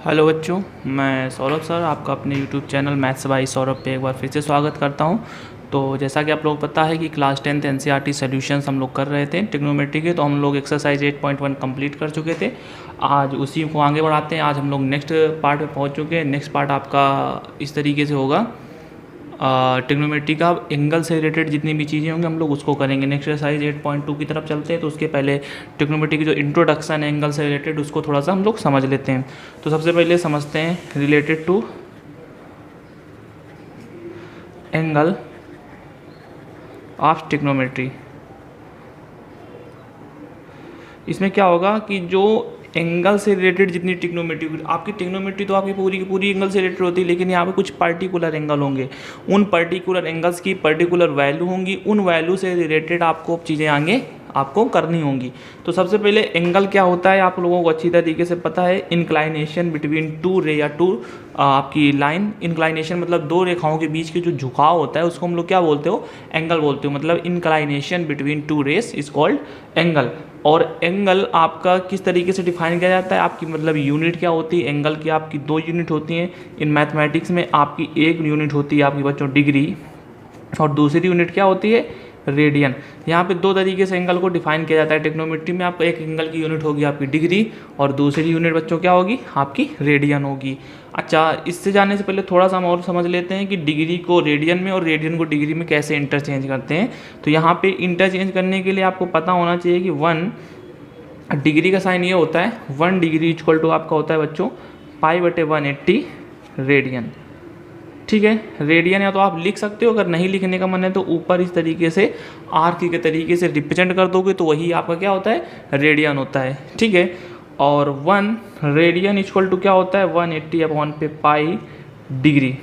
Hello बच्चों, मैं Saurabh sir आपका अपने YouTube channel maths by Saurabh पे एक बार फिर से स्वागत करता हूं। तो जैसा कि आप लोगों को पता है कि क्लास 10th एनसीईआरटी सॉल्यूशंस हम लोग कर रहे थे ट्रिग्नोमेट्री के, तो हम लोग एक्सरसाइज 8.1 कंप्लीट कर चुके थे। आज उसी को आगे बढ़ाते हैं। आज हम लोग नेक्स्ट पार्ट पे पहुंच चुके हैं। नेक्स्ट पार्ट आपका इस तरीके से होगा, ट्रिग्नोमेट्री का एंगल से रिलेटेड जितनी भी चीज़ें होंगी हम लोग उसको करेंगे। नेक्स्ट एक्सरसाइज 8.2 की तरफ चलते हैं। तो उसके पहले ट्रिग्नोमेट्री की जो इंट्रोडक्शन है एंगल से रिलेटेड उसको थोड़ा सा हम लोग समझ लेते हैं। तो सबसे पहले समझते हैं related to angle of trigonometry. इसमें क्या होगा कि जो एंगल से रिलेटेड जितनी ट्रिग्नोमेट्री, आपकी ट्रिग्नोमेट्री तो आपकी पूरी की पूरी एंगल से रिलेटेड होती है, लेकिन यहाँ पे कुछ पर्टिकुलर एंगल होंगे। उन पर्टिकुलर एंगल्स की पर्टिकुलर वैल्यू होंगी, उन वैल्यू से रिलेटेड आपको चीज़ें आगे आपको करनी होंगी। तो सबसे पहले एंगल क्या होता है आप लोगों को अच्छी तरीके से पता है। इंक्लाइनेशन बिटवीन टू रे या टू आपकी लाइन, इंक्लाइनेशन मतलब दो रेखाओं के बीच के जो झुकाव होता है उसको हम लोग क्या बोलते हो, एंगल बोलते हो। मतलब inclination between two rays is called angle. और एंगल आपका किस तरीके से डिफाइन किया जाता है, आपकी मतलब यूनिट क्या होती है एंगल की, आपकी दो यूनिट होती हैं। इन मैथमेटिक्स में आपकी एक यूनिट होती है आपकी बच्चों डिग्री, और दूसरी यूनिट क्या होती है रेडियन। यहाँ पे दो तरीके से एंगल को डिफाइन किया जाता है ट्रिग्नोमेट्री में। आपका एक एंगल की यूनिट होगी आपकी डिग्री, और दूसरी यूनिट बच्चों क्या होगी आपकी रेडियन होगी। अच्छा, इससे जाने से पहले थोड़ा सा हम और समझ लेते हैं कि डिग्री को रेडियन में और रेडियन को डिग्री में कैसे इंटरचेंज करते हैं। तो यहाँ पे इंटरचेंज करने के लिए आपको पता होना चाहिए कि 1 डिग्री का साइन ये होता है, 1 डिग्री इक्वल टू आपका होता है बच्चों π/180 रेडियन। ठीक है, रेडियन या तो आप लिख सकते हो, अगर नहीं लिखने का मन है तो ऊपर इस तरीके से आर्क के तरीके से रिप्रेजेंट कर दोगे तो वही आपका क्या होता है रेडियन होता है। ठीक है, और 1 रेडियन इक्वल टू क्या होता है 180/1 पे पाई डिग्री।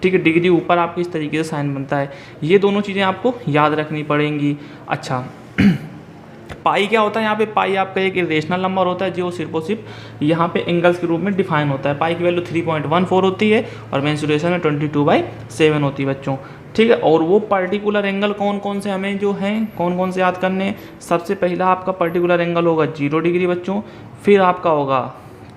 ठीक है, डिग्री ऊपर आपके इस तरीके से साइन बनता है। ये दोनों चीज़ें आपको याद रखनी पड़ेंगी। अच्छा पाई क्या होता है, यहाँ पे पाई आपका एक इरेशनल नंबर होता है जो सिर्फ और सिर्फ यहाँ पे एंगल्स के रूप में डिफाइन होता है। पाई की वैल्यू 3.14 होती है और मेंसुरेशन में 22/7 होती है बच्चों। ठीक है, और वो पर्टिकुलर एंगल कौन कौन से हमें जो हैं कौन कौन से याद करने हैं। सबसे पहला आपका पर्टिकुलर एंगल होगा 0 डिग्री बच्चों, फिर आपका होगा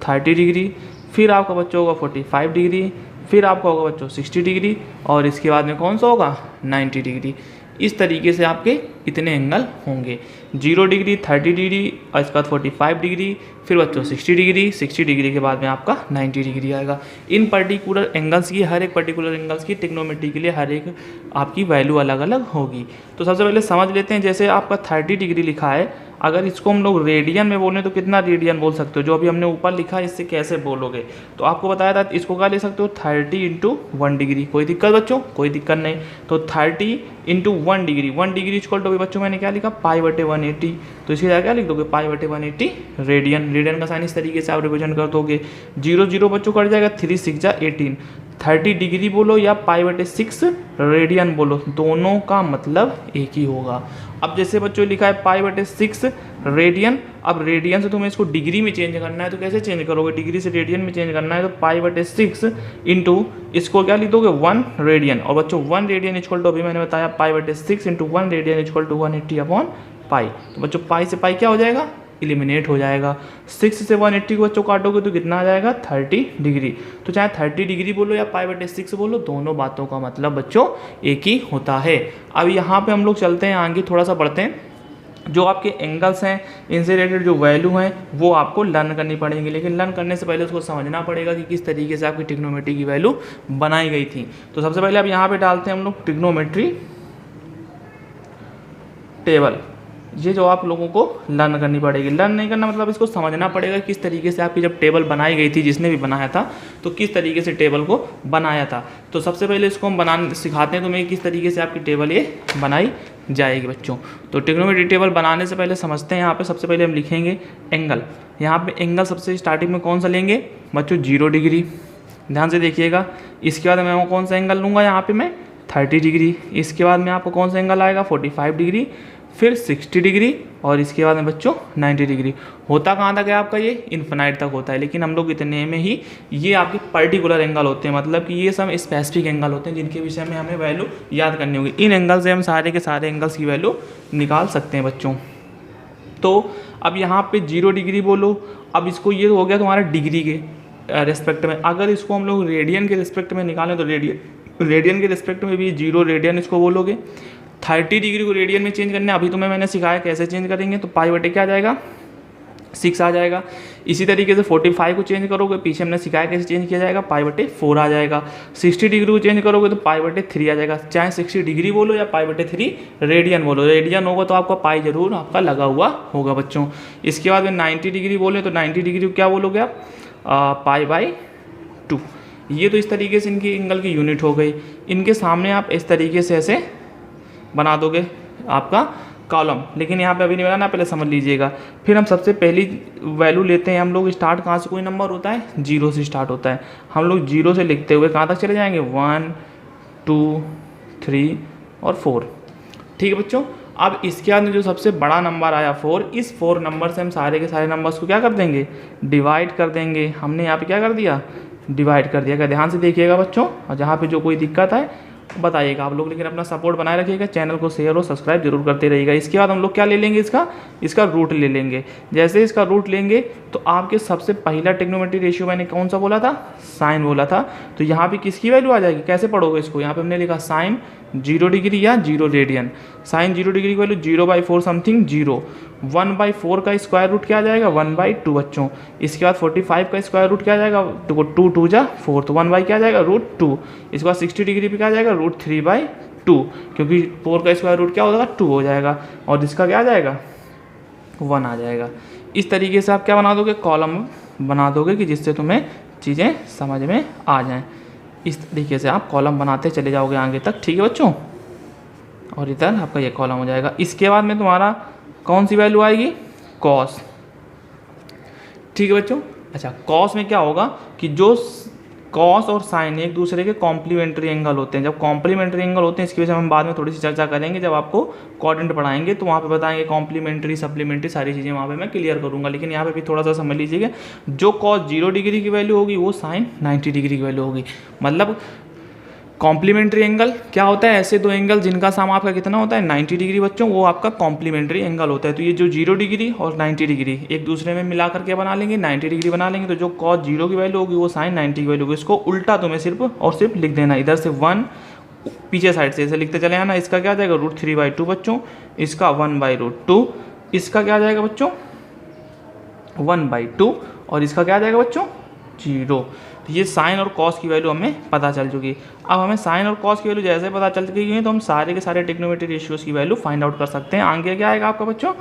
30 डिग्री, फिर आपका बच्चों होगा 45 डिग्री, फिर आपका होगा बच्चों 60 डिग्री, और इसके बाद में कौन सा होगा 90 डिग्री। इस तरीके से आपके इतने एंगल होंगे, 0 डिग्री, 30 डिग्री, और इसके बाद 45 डिग्री, फिर बच्चों 60 डिग्री, 60 डिग्री के बाद में आपका 90 डिग्री आएगा। इन पर्टिकुलर एंगल्स की, हर एक पर्टिकुलर एंगल्स की ट्रिग्नोमेट्री के लिए हर एक आपकी वैल्यू अलग अलग होगी। तो सबसे पहले समझ लेते हैं, जैसे आपका 30 डिग्री लिखा है, अगर इसको हम लोग रेडियन में बोलें तो कितना रेडियन बोल सकते हो, जो अभी हमने ऊपर लिखा है इससे कैसे बोलोगे। तो आपको बताया था इसको क्या ले सकते हो 30 × 1 डिग्री। कोई दिक्कत बच्चों, कोई दिक्कत नहीं। तो 30 × 1 डिग्री, 1 डिग्री इक्वल टू बच्चों मैंने क्या लिखा π/180, तो इसकी जगह क्या लिख दोगे π/180 रेडियन। रेडियन का साइन इस तरीके से आप रिप्रेजेंट कर दोगे। 0 0 बच्चों कट जाएगा, 3 6 जा 18। 30 डिग्री बोलो या π/6 रेडियन बोलो, दोनों का मतलब एक ही होगा। अब जैसे बच्चों लिखा है π/6 रेडियन, अब रेडियन से तुम्हें इसको डिग्री में चेंज करना है तो कैसे चेंज करोगे, डिग्री से रेडियन में चेंज करना है तो π/6 इंटू इसको क्या लिख दोगे 1 रेडियन। और बच्चों 1 रेडियन इक्वल टू अभी मैंने बताया π/6 इंटू 1 रेडियन इक्वल टू 180/π। तो बच्चों पाई से पाई क्या हो जाएगा, एलिमिनेट हो जाएगा। 6 से 180 को बच्चों काटोगे तो कितना आ जाएगा 30 डिग्री। तो चाहे 30 डिग्री बोलो या π/6 बोलो, दोनों बातों का मतलब बच्चों एक ही होता है। अब यहाँ पे हम लोग चलते हैं आगे, थोड़ा सा बढ़ते हैं। जो आपके एंगल्स हैं इनसे रिलेटेड जो वैल्यू हैं वो आपको लर्न करनी पड़ेंगी, लेकिन लर्न करने से पहले उसको समझना पड़ेगा कि किस तरीके से आपकी ट्रिग्नोमेट्री की वैल्यू बनाई गई थी। तो सबसे पहले अब यहाँ पे डालते हैं हम लोग ट्रिग्नोमेट्री टेबल। ये जो आप लोगों को लर्न करनी पड़ेगी, लर्न नहीं करना मतलब इसको समझना पड़ेगा किस तरीके से आपकी जब टेबल बनाई गई थी, जिसने भी बनाया था तो किस तरीके से टेबल को बनाया था। तो सबसे पहले इसको हम बनाने सिखाते हैं तुम्हें किस तरीके से आपकी टेबल ये बनाई जाएगी बच्चों। तो ट्रिग्नोमेट्री टेबल बनाने से पहले समझते हैं, यहाँ पे सबसे पहले हम लिखेंगे एंगल। यहाँ पे एंगल सबसे स्टार्टिंग में कौन सा लेंगे बच्चों 0 डिग्री, ध्यान से देखिएगा। इसके बाद मैं कौन सा एंगल लूँगा, यहाँ पे मैं 30 डिग्री। इसके बाद में आपको कौन सा एंगल आएगा 45 डिग्री, फिर 60 डिग्री, और इसके बाद में बच्चों 90 डिग्री। होता कहाँ तक है आपका ये इन्फिनाइट तक होता है, लेकिन हम लोग इतने में ही ये आपके पर्टिकुलर एंगल होते हैं, मतलब कि ये सब स्पेसिफिक एंगल होते हैं जिनके विषय में हमें वैल्यू याद करनी होगी। इन एंगल से हम सारे के सारे एंगल्स की वैल्यू निकाल सकते हैं बच्चों। तो अब यहाँ पे 0 डिग्री बोलो, अब इसको ये हो गया तुम्हारा डिग्री के, रेस्पेक्ट में। अगर इसको हम लोग रेडियन के रेस्पेक्ट में निकालें तो रेडियन के रेस्पेक्ट में भी 0 रेडियन इसको बोलोगे। 30 डिग्री को रेडियन में चेंज करना है, अभी तुम्हें मैंने सिखाया कैसे चेंज करेंगे। तो पाई बटे क्या आ जाएगा 6 आ जाएगा। इसी तरीके से 45 को चेंज करोगे, पीछे हमने सिखाया कैसे चेंज किया जाएगा, पाई बटे 4 आ जाएगा। 60 डिग्री को चेंज करोगे तो पाई बटे 3 आ जाएगा। चाहे 60 डिग्री बोलो या पाई बटे 3 रेडियन बोलो, रेडियन होगा तो आपका पाई जरूर आपका लगा हुआ होगा बच्चों। इसके बाद में 90 डिग्री बोले तो 90 डिग्री को क्या बोलोगे आप, पाई बाई 2। ये तो इस तरीके से इनकी एंगल की यूनिट हो गई। इनके सामने आप इस तरीके से ऐसे बना दोगे आपका कॉलम, लेकिन यहाँ पे अभी नहीं बनाना, पहले समझ लीजिएगा। फिर हम सबसे पहली वैल्यू लेते हैं, हम लोग स्टार्ट कहाँ से, कोई नंबर होता है 0 से स्टार्ट होता है, हम लोग 0 से लिखते हुए कहाँ तक चले जाएंगे 1 2 3 और 4। ठीक है बच्चों। अब इसके बाद में जो सबसे बड़ा नंबर आया 4, इस 4 नंबर से हम सारे के सारे नंबर्स को क्या कर देंगे, डिवाइड कर देंगे। हमने यहाँ पे क्या कर दिया, डिवाइड कर दिया। क्या ध्यान से देखिएगा बच्चों, और जहाँ पे जो कोई दिक्कत है बताइएगा आप लोग, लेकिन अपना सपोर्ट बनाए रखिएगा, चैनल को शेयर और सब्सक्राइब जरूर करते रहिएगा। इसके बाद हम लोग क्या ले लेंगे, इसका रूट ले लेंगे। जैसे इसका रूट लेंगे तो आपके सबसे पहला ट्रिग्नोमेट्री रेशियो मैंने कौन सा बोला था, साइन बोला था। तो यहाँ पे किसकी वैल्यू आ जाएगी, कैसे पढ़ोगे इसको, यहाँ पे हमने लिखा साइन 0 डिग्री या 0 रेडियन। साइन 0 डिग्री की वैल्यू 0/4 समथिंग 0। 1/4 का स्क्वायर रूट क्या आ जाएगा 1/2 बच्चों। इसके बाद 45 का स्क्वायर रूट क्या आ जाएगा, 2 2 जा 4, तो 1 क्या आ जाएगा √2। इसके बाद 60 डिग्री पे क्या आ जाएगा √3/2, क्योंकि 4 का स्क्वायर रूट क्या हो जाएगा 2 हो जाएगा, और इसका क्या आ जाएगा 1 आ जाएगा। इस तरीके से आप क्या बना दोगे, कॉलम बना दोगे कि जिससे तुम्हें चीज़ें समझ में आ जाएं। इस तरीके से आप कॉलम बनाते चले जाओगे आगे तक। ठीक है बच्चों, और इधर आपका ये कॉलम हो जाएगा। इसके बाद में तुम्हारा कौन सी वैल्यू आएगी, कॉस। ठीक है बच्चों। अच्छा, कॉस में क्या होगा कि जो कॉस और साइन एक दूसरे के कॉम्प्लीमेंट्री एंगल होते हैं। जब कॉम्प्लीमेंट्री एंगल होते हैं, इसकी वजह से हम बाद में थोड़ी सी चर्चा करेंगे, जब आपको क्वाड्रेंट पढ़ाएंगे तो वहाँ पे बताएंगे कॉम्प्लीमेंट्री सप्लीमेंट्री सारी चीज़ें वहाँ पे मैं क्लियर करूँगा। लेकिन यहाँ पे भी थोड़ा सा समझ लीजिएगा, जो कॉस 0 डिग्री की वैल्यू होगी वो साइन 90 डिग्री की वैल्यू होगी। मतलब कॉम्प्लीमेंट्री एंगल क्या होता है, ऐसे दो एंगल जिनका सम आपका कितना होता है 90 डिग्री बच्चों, वो आपका कॉम्प्लीमेंट्री एंगल होता है। तो ये जो 0 डिग्री और 90 डिग्री एक दूसरे में मिला करके बना लेंगे, 90 डिग्री बना लेंगे। तो जो कॉस 0 की वैल्यू होगी वो साइन 90 की वैल्यू होगी। इसको उल्टा तुम्हें सिर्फ और सिर्फ लिख देना, इधर से 1 पीछे साइड से ऐसे लिखते चले आना। इसका क्या आ जाएगा √3/2 बच्चों, इसका 1/√2, इसका क्या आ जाएगा बच्चों 1/2, और इसका क्या आ जाएगा बच्चों 0। तो ये साइन और कॉस की वैल्यू हमें पता चल चुकी। अब हमें साइन और कॉस की वैल्यू जैसे पता चल चुकी है तो हम सारे के सारे ट्रिग्नोमेट्री रेशियोज की वैल्यू फाइंड आउट कर सकते हैं। आगे क्या आएगा आपका बच्चों,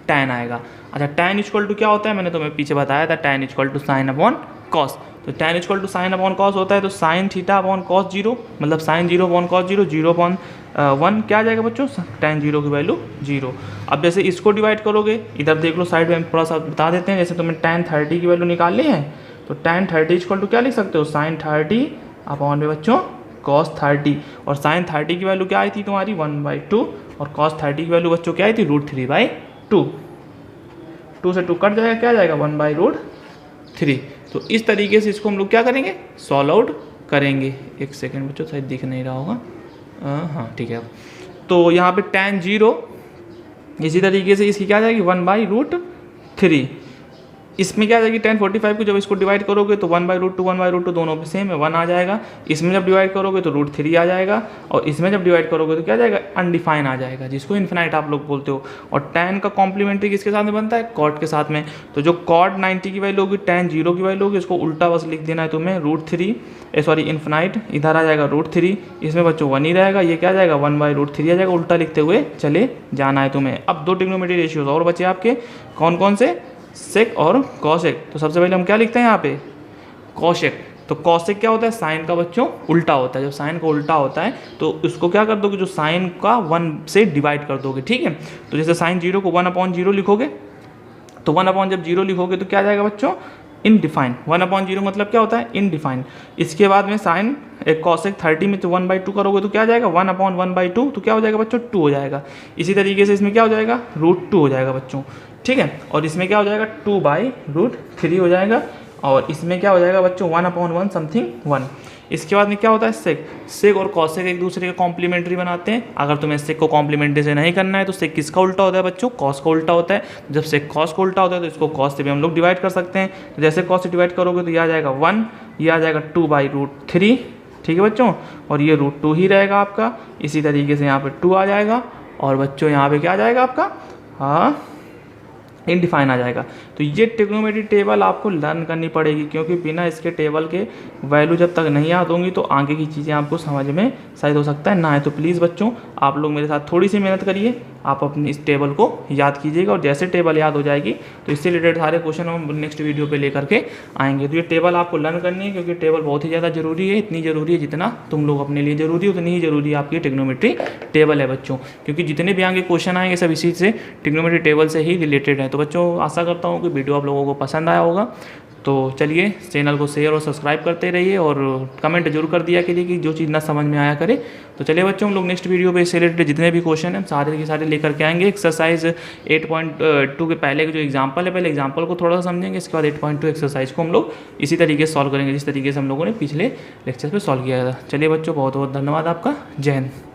tan आएगा। अच्छा, tan इक्वल टू क्या होता है, मैंने तुम्हें पीछे बताया था, tan equal to sine upon cos. तो tan equal to sine upon cos होता है, तो साइन थीटा अपॉन कॉस 0, मतलब साइन 0 अपॉन कॉस 0, 0/1 क्या आ जाएगा बच्चों, tan 0 की वैल्यू 0। अब जैसे इसको डिवाइड करोगे, इधर देख लो साइड में थोड़ा सा बता देते हैं। जैसे तुम्हें tan 30 की वैल्यू निकालनी है तो tan 30 इक्वल टू क्या लिख सकते हो, साइन 30 अपॉन में बच्चों cos 30, और साइन 30 की वैल्यू क्या आई थी तुम्हारी 1/2, और cos 30 की वैल्यू बच्चों क्या आई थी √3/2। 2 से 2 कट जाएगा, क्या जाएगा 1/√3। तो इस तरीके से इसको हम लोग क्या करेंगे, सॉल्व आउट करेंगे। एक सेकेंड बच्चों, शायद दिख नहीं रहा होगा, हाँ ठीक है। तो यहाँ पे tan 0 इसी तरीके से इसकी क्या जाएगी 1/√3। इसमें क्या आ जाएगी tan 45 को जब इसको डिवाइड करोगे तो 1/√2 दोनों पे सेम है 1 आ जाएगा। इसमें जब डिवाइड करोगे तो √3 आ जाएगा, और इसमें जब डिवाइड करोगे तो क्या आ जाएगा अनडिफाइन आ जाएगा, जिसको इन्फिनाइट आप लोग बोलते हो। और tan का कॉम्प्लीमेंट्री किसके साथ में बनता है, cot के साथ में। तो जो cot 90 की वैल्यू होगी tan 0 की वैल्यू होगी, इसको उल्टा बस लिख देना है तुम्हें √3 इन्फिनाइट, इधर आ जाएगा √3, इसमें बच्चों 1 ही रहेगा, ये क्या आ जाएगा 1/√3 आ जाएगा। उल्टा लिखते हुए चले जाना है तुम्हें। अब 2 ट्रिग्नोमेट्री रेशियोज और बचे आपके, कौन कौन से, सेक और कॉसेक। तो सबसे पहले हम क्या लिखते हैं यहाँ पे, कॉसेक। तो कॉसेक क्या होता है, साइन का बच्चों उल्टा होता है। जब साइन का उल्टा होता है तो उसको क्या कर दोगे, जो साइन का 1 से डिवाइड कर दोगे। ठीक है, तो जैसे साइन 0 को 1/0 लिखोगे, तो 1 जब 0 लिखोगे तो क्या आ जाएगा बच्चों इनडिफाइन। 1/0 मतलब क्या होता है इनडिफाइन। इसके बाद में साइन एक कॉसेक 30 में तो 1/2 करोगे तो क्या आ जाएगा 1/1/2, तो क्या हो जाएगा बच्चों 2 हो जाएगा। इसी तरीके से इसमें क्या हो जाएगा √2 हो जाएगा बच्चों। ठीक है, और इसमें क्या हो जाएगा 2/√3 हो जाएगा, और इसमें क्या हो जाएगा बच्चों 1/1 समथिंग 1। इसके बाद में क्या होता है सेक। सेक और कॉसेक एक दूसरे के कॉम्प्लीमेंट्री बनाते हैं। अगर तुम्हें सेक को कॉम्प्लीमेंट्री से नहीं करना है तो सेक किसका उल्टा होता है बच्चों, कॉस का उल्टा होता है। जब सेक कॉस का उल्टा होता है तो इसको कॉस से भी हम लोग डिवाइड कर सकते हैं। तो जैसे कॉस से डिवाइड करोगे तो ये आ जाएगा 1, ये आ जाएगा 2/√3, ठीक है बच्चों, और ये √2 ही रहेगा आपका। इसी तरीके से यहाँ पे 2 आ जाएगा और बच्चों यहाँ पे क्या आ जाएगा आपका, हाँ इनडिफाइन आ जाएगा। तो ये ट्रिग्नोमेट्री टेबल आपको लर्न करनी पड़ेगी, क्योंकि बिना इसके टेबल के वैल्यू जब तक नहीं याद होंगी तो आगे की चीज़ें आपको समझ में शायद हो सकता है ना है। तो प्लीज़ बच्चों आप लोग मेरे साथ थोड़ी सी मेहनत करिए, आप अपनी इस टेबल को याद कीजिएगा, और जैसे टेबल याद हो जाएगी तो इससे रिलेटेड सारे क्वेश्चन हम नेक्स्ट वीडियो पे लेकर के आएंगे। तो ये टेबल आपको लर्न करनी है, क्योंकि टेबल बहुत ही ज़्यादा जरूरी है, इतनी ज़रूरी है जितना तुम लोग अपने लिए ज़रूरी है उतनी ही ज़रूरी है आपकी ट्रिग्नोमेट्री टेबल है बच्चों, क्योंकि जितने भी आगे क्वेश्चन आएंगे सब इसी से ट्रिग्नोमेट्री टेबल से ही रिलेटेड है। तो बच्चों आशा करता हूँ कि वीडियो आप लोगों को पसंद आया होगा। तो चलिए चैनल को शेयर और सब्सक्राइब करते रहिए, और कमेंट जरूर कर दिया कीजिए कि जो चीज़ ना समझ में आया करे। तो चलिए बच्चों हम लोग नेक्स्ट वीडियो पे इससे रिलेटेड जितने भी क्वेश्चन हैं सारे के सारे लेकर के आएंगे। एक्सरसाइज 8.2 के पहले के जो एग्जाम्पल है, पहले एग्जाम्पल को थोड़ा सा समझेंगे, इसके बाद 8.2 एक्सरसाइज को हम लोग इसी तरीके से सॉल्व करेंगे जिस तरीके से हम लोगों ने पिछले लेक्चर पर सॉल्व किया था। चलिए बच्चों बहुत बहुत धन्यवाद आपका, जय हिंद।